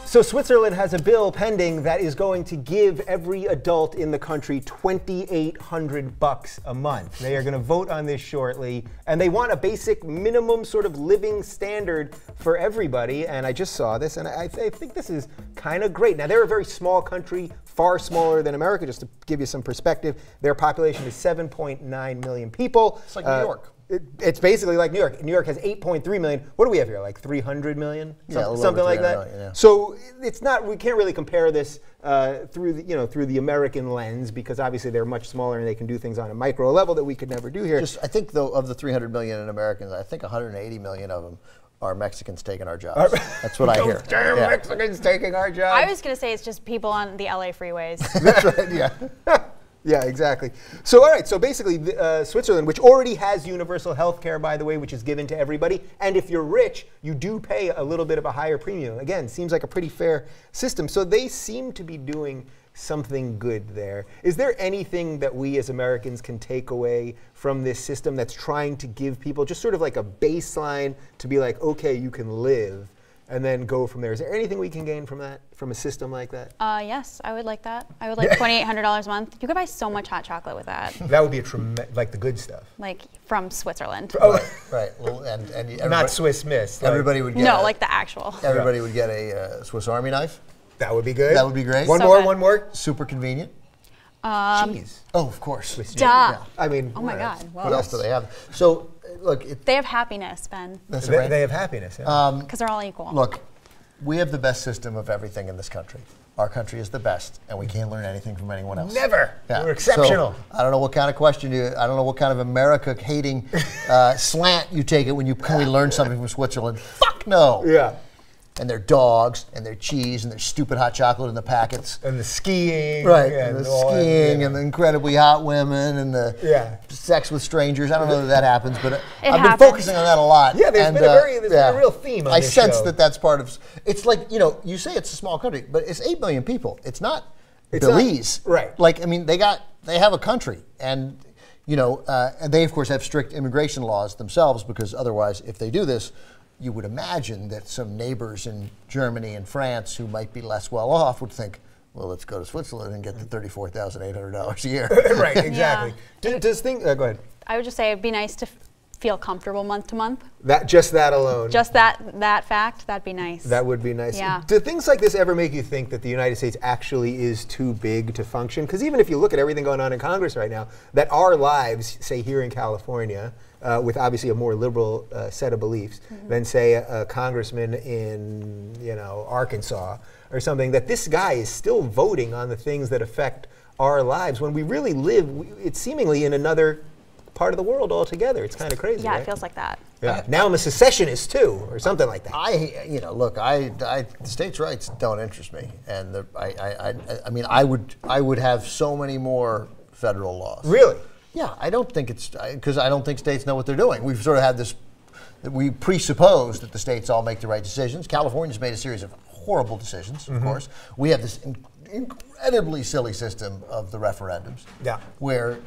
So Switzerland has a bill pending that is going to give every adult in the country $2,800 a month. They are going to vote on this shortly, and they want a basic minimum sort of living standard for everybody. And I just saw this, and I think this is kind of great. Now, they're a very small country, far smaller than America. Just to give you some perspective, their population is 7.9 million people. It's like New York. It's basically like New York. New York has 8.3 million. What do we have here? Like 300 million? Something like that. Million, yeah. So it's not. We can't really compare this through the American lens, because obviously they're much smaller and they can do things on a micro level that we could never do here. I think though, of the 300 million in Americans, I think 180 million of them are Mexicans taking our jobs. That's what I hear. Damn Mexicans taking our jobs. I was going to say it's just people on the LA freeways. That's right. Yeah. Yeah, exactly. So, all right. So basically, Switzerland, which already has universal health care, by the way, which is given to everybody. And if you're rich, you do pay a little bit of a higher premium. Again, seems like a pretty fair system. So they seem to be doing something good there. Is there anything that we as Americans can take away from this system that's trying to give people just sort of like a baseline to be like, okay, you can live, and then go from there? Is there anything we can gain from that, from a system like that? Yes, I would like that. I would like $2,800 a month. You could buy so much hot chocolate with that. That would be like the good stuff. Like from Switzerland. Oh, right. Well, and not Swiss Miss. Everybody would get like the actual. Everybody would get a Swiss Army knife. That would be good. That would be great. One more. Super convenient. Cheese. Oh, of course. Duh. Yeah. I mean, oh my God. What else do they have? So, look. They have happiness, Ben. That's right. They have happiness. Yeah. Because they're all equal. Look, we have the best system of everything in this country. Our country is the best, and we can't learn anything from anyone else. Never. Yeah. We're exceptional. So, I don't know what kind of question I don't know what kind of America-hating slant you take it when we learn something from Switzerland. Fuck no. Yeah. And their dogs, and their cheese, and their stupid hot chocolate in the packets. And the skiing. Right, and the skiing, and the incredibly hot women, and the sex with strangers. I don't know that happens, but I've been focusing on that a lot. Yeah, there's been a real theme on this show. I sense that's part of, it's like, you say it's a small country, but it's 8 million people. It's not Belize. Right. Like, I mean, they have a country, and, and they, of course, have strict immigration laws themselves, because otherwise, if they do this, you would imagine that some neighbors in Germany and France who might be less well off would think, well, let's go to Switzerland and get the $34,800 a year. Right, exactly. Yeah. Go ahead. I would just say it'd be nice to feel comfortable month to month. Just that alone. Just that fact, that'd be nice. That would be nice. Yeah. Do things like this ever make you think that the United States actually is too big to function? Because even if you look at everything going on in Congress right now, that our lives, say here in California, with obviously a more liberal set of beliefs than, say, a congressman in Arkansas or something, that this guy is still voting on the things that affect our lives when we really live, it's seemingly in another part of the world altogether. It's kind of crazy. Yeah, right? It feels like that. Yeah. Now I'm a secessionist too, or something like that. Look, states' rights don't interest me, and I mean, I would have so many more federal laws. Really? Yeah, I don't think it's because I don't think states know what they're doing. We've sort of had this. We presuppose that the states all make the right decisions. California's made a series of horrible decisions. Of course, we have this incredibly silly system of the referendums. Yeah. Where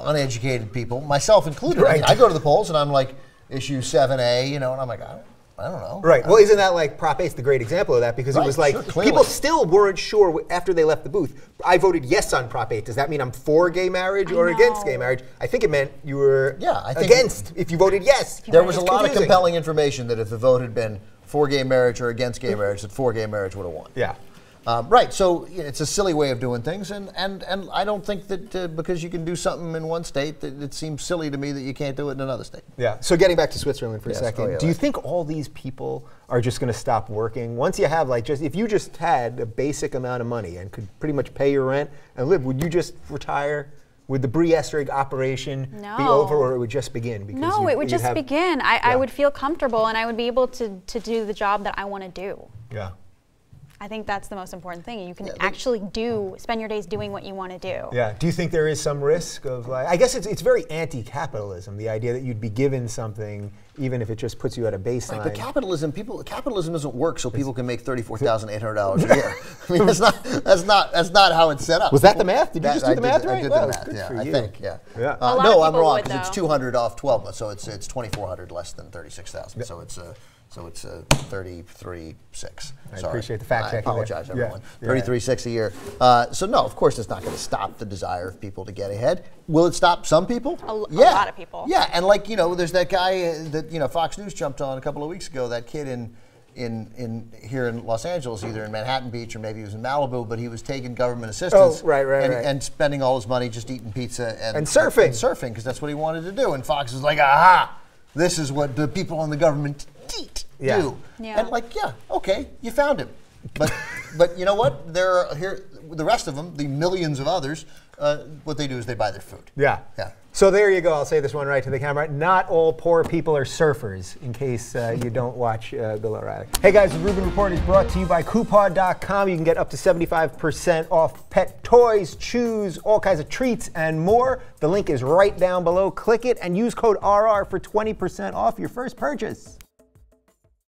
uneducated people, myself included, right. I go to the polls and I'm like, issue 7A, and I'm like, I don't know. Right. Well, isn't that like Prop 8's the great example of that? Because it was like, people still weren't sure after they left the booth. I voted yes on Prop 8. Does that mean I'm for gay marriage or against gay marriage? I think it meant you were against if you voted yes. There was a lot of compelling information that if the vote had been for gay marriage or against gay marriage, that for gay marriage would have won. Yeah. Right, so it's a silly way of doing things, and I don't think that because you can do something in one state, that it seems silly to me that you can't do it in another state. Yeah. So getting back to Switzerland for a second, do you think all these people are just going to stop working once you have if you just had a basic amount of money and could pretty much pay your rent and live? Would you just retire? Would the Bree Essrig operation be over, or it would just begin? Because it would just begin. I would feel comfortable, and I would be able to do the job that I want to do. Yeah. I think that's the most important thing. You can actually spend your days doing what you want to do. Yeah. Do you think there is some risk of I guess it's very anti-capitalism, the idea that you'd be given something even if it just puts you at a baseline. Right, but capitalism doesn't work so people can make $34,800 a year. I mean, that's not how it's set up. Was that the math? Did you just do the math right? I did the math. Yeah, I think. Yeah. Yeah. No, I'm wrong because it's 200 off 12 months, so it's 2,400 less than 36,000. So it's So it's 33.6. I appreciate the fact checking. I apologize, there. everyone. Yeah. 33.6 a year. So no, of course, it's not going to stop the desire of people to get ahead. Will it stop some people? A lot of people. Yeah, and like there's that guy that Fox News jumped on a couple of weeks ago. That kid in here in Los Angeles, either in Manhattan Beach or maybe he was in Malibu, but he was taking government assistance. Oh, right. And spending all his money just eating pizza and surfing. And surfing, because that's what he wanted to do. And Fox was like, aha, this is what the people in the government do. Yeah. And like, yeah, okay, you found him. But you know what? There are the rest of them, the millions of others, what they do is they buy their food. Yeah. So there you go. I'll say this one right to the camera. Not all poor people are surfers, in case you don't watch Bill O'Reilly. Hey guys, the Rubin Report is brought to you by Coupon.com. You can get up to 75% off pet toys, chews, all kinds of treats, and more. The link is right down below. Click it and use code RR for 20% off your first purchase.